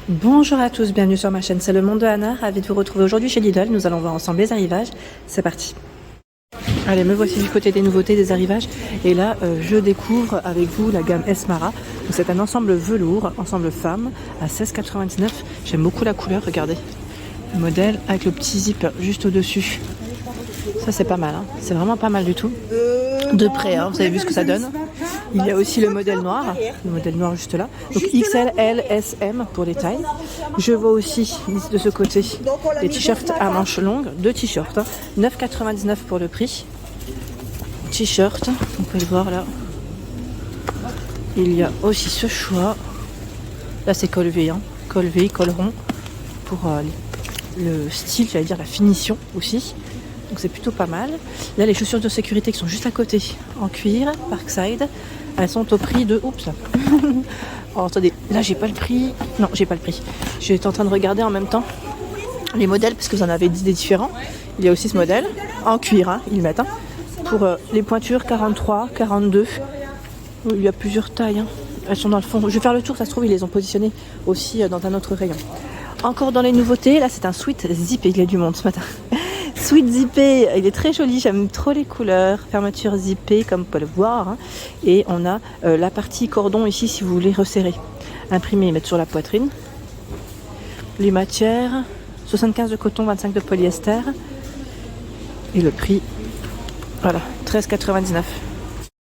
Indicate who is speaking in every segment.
Speaker 1: Bonjour à tous, bienvenue sur ma chaîne, c'est le monde de Anna, ravi de vous retrouver aujourd'hui chez Lidl. Nous allons voir ensemble les arrivages, c'est parti. Allez, me voici du côté des nouveautés des arrivages et là je découvre avec vous la gamme Esmara. C'est un ensemble velours, ensemble femme à 16,99 €. J'aime beaucoup la couleur, regardez. Le modèle avec le petit zip juste au dessus. Ça c'est pas mal, hein. C'est vraiment pas mal du tout. De près, hein. Vous avez vu ce que ça donne. Il y a aussi le modèle noir juste là. Donc XL, L, S, M pour les tailles. Je vois aussi de ce côté des t-shirts à manches longues, deux t-shirts, hein. 9,99 € pour le prix. T-shirt, on peut le voir là. Il y a aussi ce choix. Là c'est col V, hein. Col V, col rond pour le style, j'allais dire la finition aussi. Donc c'est plutôt pas mal. Là les chaussures de sécurité qui sont juste à côté en cuir, Parkside. Elles sont au prix de... Oups. Oh, attendez, là j'ai pas le prix. Non, j'ai pas le prix. J'étais en train de regarder en même temps les modèles parce que vous en avez des différents. Il y a aussi ce modèle en cuir, hein, ils le mettent. Hein, pour les pointures 43, 42. Il y a plusieurs tailles. Hein. Elles sont dans le fond. Je vais faire le tour, ça se trouve ils les ont positionnées aussi dans un autre rayon. Encore dans les nouveautés, là c'est un sweat zippé. Il y a du monde ce matin. Sweat zippé, il est très joli, j'aime trop les couleurs. Fermeture zippée comme on peut le voir. Hein. Et on a la partie cordon ici si vous voulez resserrer. Imprimé et mettre sur la poitrine. Les matières, 75 de coton, 25 de polyester. Et le prix, voilà, 13,99 €.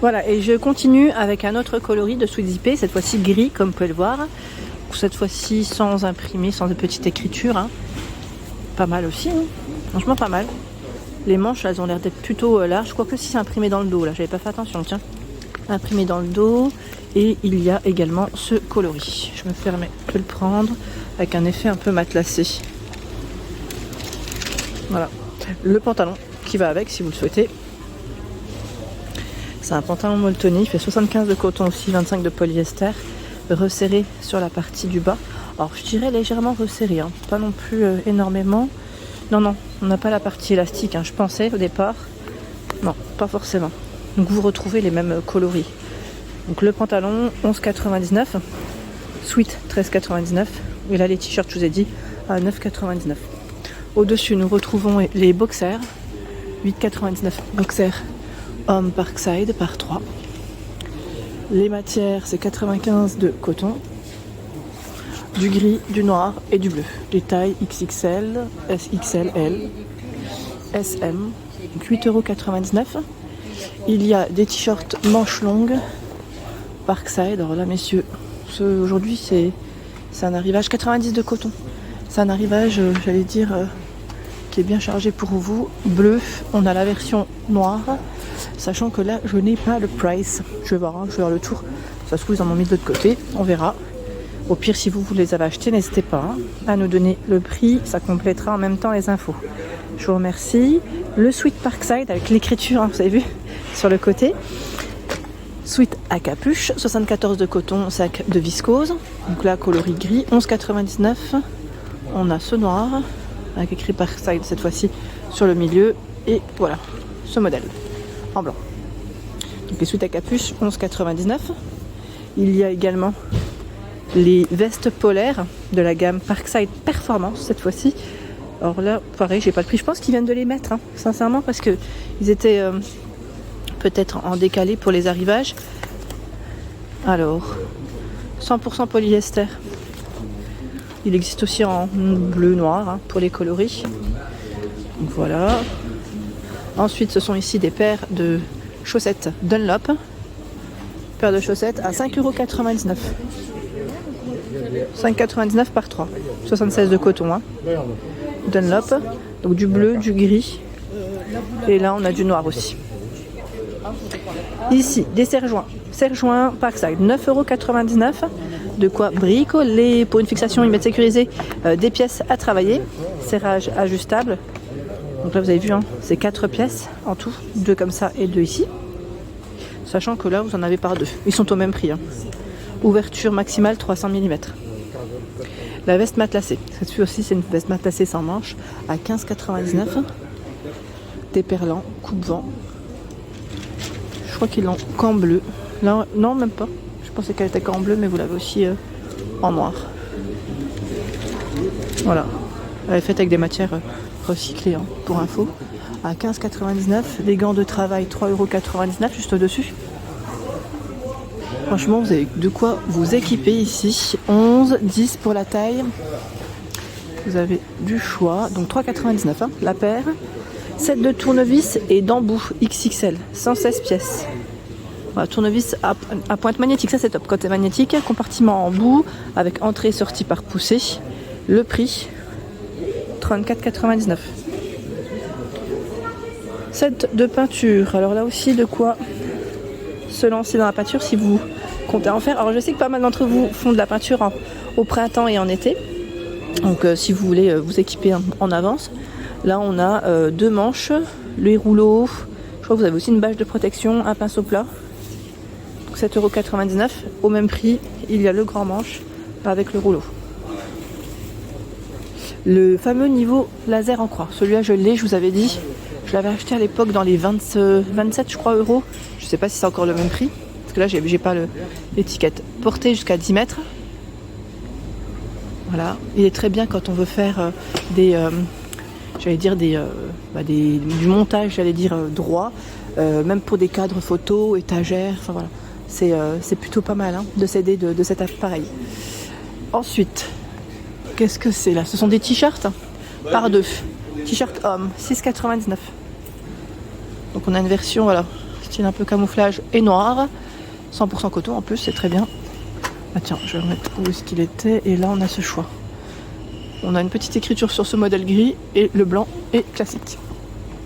Speaker 1: Voilà, et je continue avec un autre coloris de sweat zippé, cette fois-ci gris comme vous pouvez le voir. Cette fois-ci sans imprimer, sans de petite écriture. Hein. Pas mal aussi, hein. Franchement pas mal. Les manches elles ont l'air d'être plutôt larges. Je crois que si c'est imprimé dans le dos là, j'avais pas fait attention, tiens. Imprimé dans le dos. Et il y a également ce coloris. Je me permets de le prendre avec un effet un peu matelassé. Voilà. Le pantalon qui va avec si vous le souhaitez. C'est un pantalon molletonné, il fait 75 de coton aussi, 25 de polyester. Resserré sur la partie du bas. Alors je dirais légèrement resserré, hein. Pas non plus énormément. Non, on n'a pas la partie élastique, hein. Je pensais au départ. Non, pas forcément. Donc vous retrouvez les mêmes coloris. Donc le pantalon 11,99 €. Sweat 13,99 €. Et là les t-shirts, je vous ai dit, à 9,99 €. Au-dessus, nous retrouvons les boxers. 8,99 €. Boxers homme Parkside par 3. Les matières, c'est 95 de coton. Du gris, du noir et du bleu. Les tailles XXL, SXL, L, SM, 8,99 €. Il y a des t-shirts manches longues, Parkside. Alors là, messieurs, aujourd'hui, c'est un arrivage 90 de coton. C'est un arrivage, j'allais dire, qui est bien chargé pour vous. Bleu, on a la version noire, sachant que là, je n'ai pas le price. Je vais voir, hein, je vais faire le tour. Ça se trouve, ils en ont mis de l'autre côté, on verra. Au pire, si vous les avez achetés, n'hésitez pas à nous donner le prix. Ça complétera en même temps les infos. Je vous remercie. Le sweat Parkside avec l'écriture, hein, vous avez vu, sur le côté. Sweat à capuche, 74 de coton, sac de viscose. Donc là, coloris gris, 11,99 €. On a ce noir, avec écrit Parkside cette fois-ci sur le milieu. Et voilà, ce modèle, en blanc. Donc les sweats à capuche, 11,99 €. Il y a également les vestes polaires de la gamme Parkside Performance cette fois-ci. Alors là, pareil, j'ai pas le prix. Je pense qu'ils viennent de les mettre, hein, sincèrement, parce que ils étaient peut-être en décalé pour les arrivages. Alors, 100% polyester. Il existe aussi en bleu noir, hein, pour les coloris. Donc voilà. Ensuite, ce sont ici des paires de chaussettes Dunlop. Paire de chaussettes à 5,99 €. 5,99 € par 3. 76 de coton, hein. Dunlop. Donc du bleu, du gris. Et là, on a du noir aussi. Ici, des serre-joints. Serre-joints Parkside, 9,99 €. De quoi bricoler. Pour une fixation, ils mettent sécurisé des pièces à travailler. Serrage ajustable. Donc là, vous avez vu, hein, c'est 4 pièces en tout. 2 comme ça et 2 ici. Sachant que là, vous en avez par 2. Ils sont au même prix, hein. Ouverture maximale 300 mm. La veste matelassée. Cette aussi, c'est une veste matelassée sans manches à 15,99 €. Déperlant, coupe-vent. Je crois qu'ils l'ont qu'en bleu. Là, non, même pas. Je pensais qu'elle était qu'en bleu, mais vous l'avez aussi en noir. Voilà, elle est faite avec des matières recyclées, hein, pour info. À 15,99 €, des gants de travail 3,99 € juste au-dessus. Franchement, vous avez de quoi vous équiper ici. 11, 10 pour la taille. Vous avez du choix. Donc 3,99 € hein, la paire. 7 de tournevis et d'embout XXL, 116 pièces. Voilà, tournevis à pointe magnétique, ça c'est top. Côté magnétique, compartiment en bout avec entrée et sortie par poussée. Le prix 34,99 €. Set de peinture. Alors là aussi, de quoi se lancer dans la peinture si vous comptez en faire. Alors je sais que pas mal d'entre vous font de la peinture au printemps et en été. Donc si vous voulez vous équiper en avance. Là on a 2 manches, les rouleaux. Je crois que vous avez aussi une bâche de protection, un pinceau plat. 7,99 €. Au même prix, il y a le grand manche avec le rouleau. Le fameux niveau laser en croix. Celui-là je l'ai, je vous avais dit. Je l'avais acheté à l'époque dans les 27 je crois euros. Je sais pas si c'est encore le même prix. Parce que là j'ai pas l'étiquette. Portée jusqu'à 10 mètres. Voilà. Il est très bien quand on veut faire du montage, droit. Même pour des cadres photos, étagères. Enfin voilà. C'est plutôt pas mal hein, de s'aider de cet appareil. Ensuite, qu'est-ce que c'est là? Ce sont des t-shirts par 2. T-shirt homme, 6,99 €. Donc on a une version, voilà, style un peu camouflage et noir. 100% coton en plus, c'est très bien. Ah tiens, je vais remettre où est-ce qu'il était. Et là on a ce choix. On a une petite écriture sur ce modèle gris et le blanc est classique.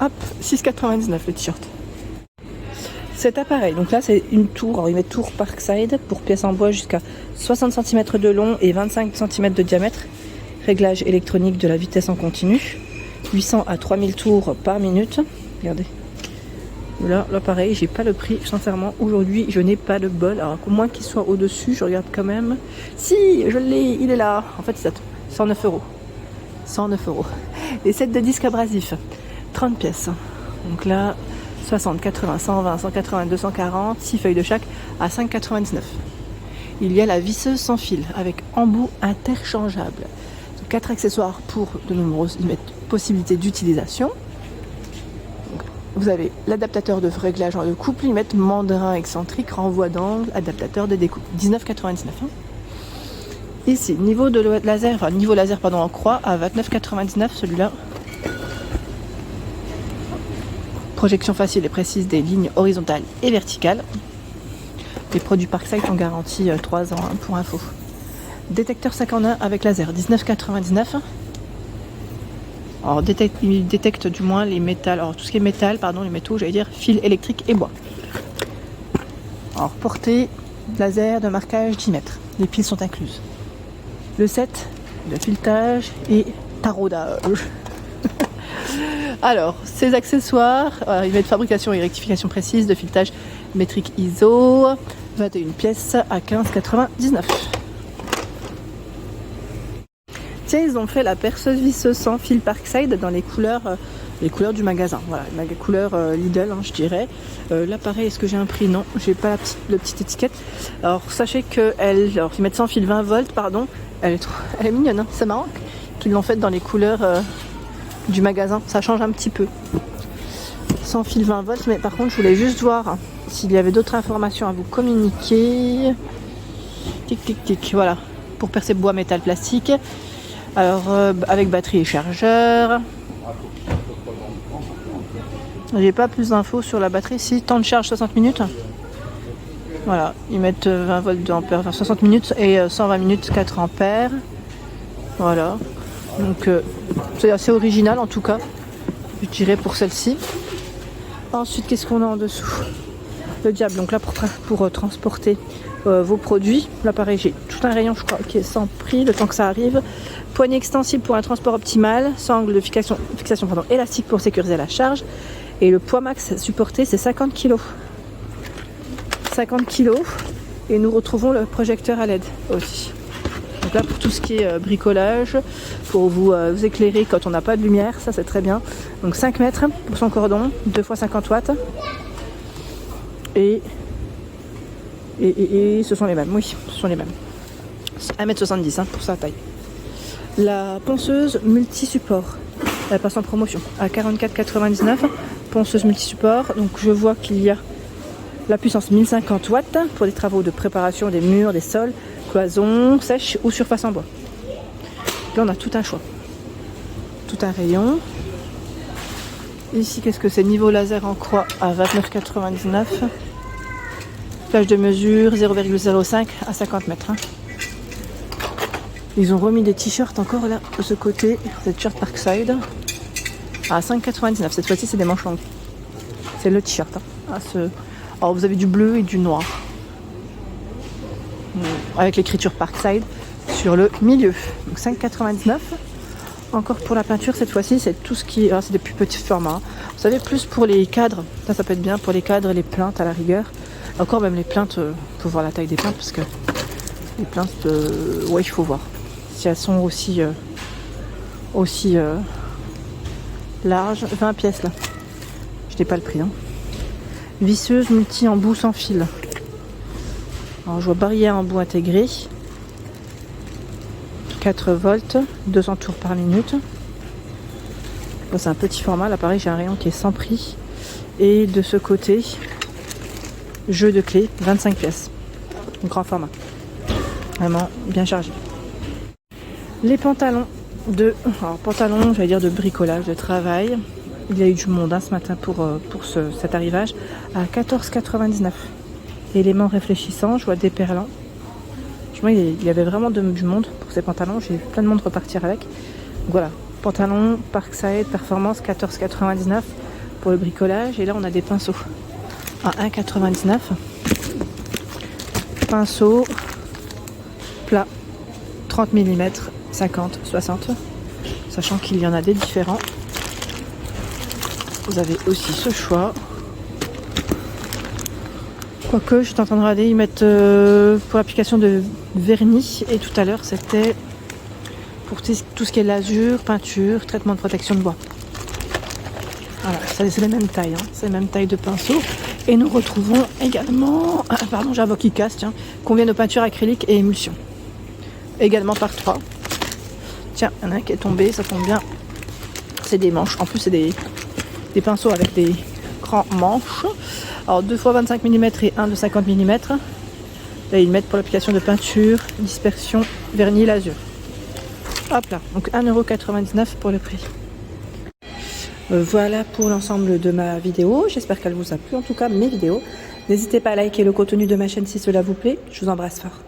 Speaker 1: Hop, 6,99 € le t-shirt. Cet appareil, donc là c'est une tour, alors il met tour Parkside pour pièces en bois jusqu'à 60 cm de long et 25 cm de diamètre. Réglage électronique de la vitesse en continu. 800 à 3000 tours par minute. Regardez. Là l'appareil, j'ai pas le prix, sincèrement. Aujourd'hui, je n'ai pas le bol. Alors, au moins qu'il soit au-dessus, je regarde quand même. Si, je l'ai, il est là. En fait, c'est 109 €. 109 €. Les sets de disques abrasifs, 30 pièces. Donc là, 60, 80, 120, 180, 240, 6 feuilles de chaque à 5,99 €. Il y a la visseuse sans fil avec embout interchangeable. 4 accessoires pour de nombreuses possibilités d'utilisation. Vous avez l'adaptateur de réglage de couple, limite mandrin excentrique, renvoi d'angle, adaptateur de découpe, 19,99 €. Ici, niveau laser en croix à 29,99 € celui-là. Projection facile et précise des lignes horizontales et verticales. Les produits Parkside sont garantis 3 ans hein, pour info. Détecteur 5 en 1 avec laser, 19,99 €. Alors il détecte du moins les métals, alors tout ce qui est métal, les métaux, fils électriques et bois. Alors portée, laser de marquage 10 mètres. Les piles sont incluses. Le set de filetage et taraudage. Alors, ces accessoires, il va être fabrication et rectification précise de filetage métrique ISO, 21 pièces à 15,99 €. Tiens, ils ont fait la perceuse visseuse sans fil Parkside dans les couleurs du magasin. Voilà, les couleurs Lidl, hein, je dirais. L'appareil, est-ce que j'ai un prix? Non, j'ai pas la petite étiquette. Alors, sachez qu'ils mettent sans fil 20 volts, pardon. Elle est mignonne, hein. C'est marrant qu'ils l'ont faite dans les couleurs du magasin. Ça change un petit peu. Sans fil 20 volts, mais par contre, je voulais juste voir s'il y avait d'autres informations à vous communiquer. Tic, tic, tic. Voilà, pour percer bois, métal, plastique. Alors, avec batterie et chargeur. J'ai pas plus d'infos sur la batterie. Si, temps de charge 60 minutes. Voilà, ils mettent 20 volts d'ampère, enfin 60 minutes et 120 minutes 4 ampères. Voilà. Donc, c'est assez original en tout cas. Je dirais pour celle-ci. Ensuite, qu'est-ce qu'on a en dessous? Le diable, donc là pour transporter vos produits. Là pareil, j'ai tout un rayon, je crois, qui est sans prix, le temps que ça arrive. Poignée extensible pour un transport optimal, sangle de fixation élastique pour sécuriser la charge. Et le poids max supporté, c'est 50 kg. 50 kg. Et nous retrouvons le projecteur à LED aussi. Donc là, pour tout ce qui est bricolage, pour vous éclairer quand on n'a pas de lumière, ça c'est très bien. Donc 5 mètres pour son cordon, 2 x 50 watts. Et ce sont les mêmes, oui, ce sont les mêmes. 1,70 m pour sa taille. La ponceuse multi-support, elle passe en promotion à 44,99 €. Ponceuse multi-support, donc je vois qu'il y a la puissance 1050 watts pour les travaux de préparation des murs, des sols, cloisons, sèches ou surface en bois. Là on a tout un choix, tout un rayon. Ici qu'est-ce que c'est? Niveau laser en croix à 29,99 €. Plage de mesure 0,05 à 50 mètres. Ils ont remis des t-shirts encore là de ce côté, des t-shirts Parkside à 5,99 €. Cette fois-ci c'est des manches longues. C'est le t-shirt. Alors vous avez du bleu et du noir. Avec l'écriture Parkside sur le milieu. Donc 5,99 €. Encore pour la peinture cette fois-ci, c'est tout ce qui est. C'est des plus petits formats. Vous savez, plus pour les cadres. Ça peut être bien pour les cadres et les plaintes à la rigueur. Encore même les plaintes, faut voir la taille des plaintes parce que les plaintes, ouais, il faut voir. Si elles sont aussi larges, 20 pièces là. Je n'ai pas le prix. Visseuse multi-embout sans fil. Alors je vois barrière embout intégrée. 4 volts, 200 tours par minute. Bon, c'est un petit format. Là pareil, j'ai un rayon qui est sans prix. Et de ce côté, jeu de clés, 25 pièces. Grand format. Vraiment bien chargé. Les pantalons pantalons, j'allais dire de bricolage, de travail. Il y a eu du monde ce matin pour cet arrivage à 14,99 €. Éléments réfléchissants, je vois des perlants. Je vois, il y avait vraiment du monde pour ces pantalons. J'ai vu plein de monde repartir avec. Donc voilà, pantalon Parkside Performance 14,99 € pour le bricolage. Et là on a des pinceaux à 1,99 €. Pinceau plat 30 mm, 50, 60. Sachant qu'il y en a des différents. Vous avez aussi ce choix. Quoique, je t'entends regarder, ils mettent pour l'application de vernis. Et tout à l'heure, c'était pour tout ce qui est lasure, peinture, traitement de protection de bois. Voilà, c'est les mêmes tailles. C'est les mêmes tailles de pinceau. Et nous retrouvons également... pardon, j'ai un voix qui casse, tiens. Combien de peintures acryliques et émulsion. Également par 3. Tiens, il y en a un qui est tombé, ça tombe bien. C'est des manches. En plus, c'est des pinceaux avec des grands manches. Alors 2 x 25 mm et 1 de 50 mm. Là ils mettent pour l'application de peinture, dispersion, vernis, lasure. Hop là, donc 1,99 € pour le prix. Voilà pour l'ensemble de ma vidéo. J'espère qu'elle vous a plu, en tout cas mes vidéos. N'hésitez pas à liker le contenu de ma chaîne si cela vous plaît. Je vous embrasse fort.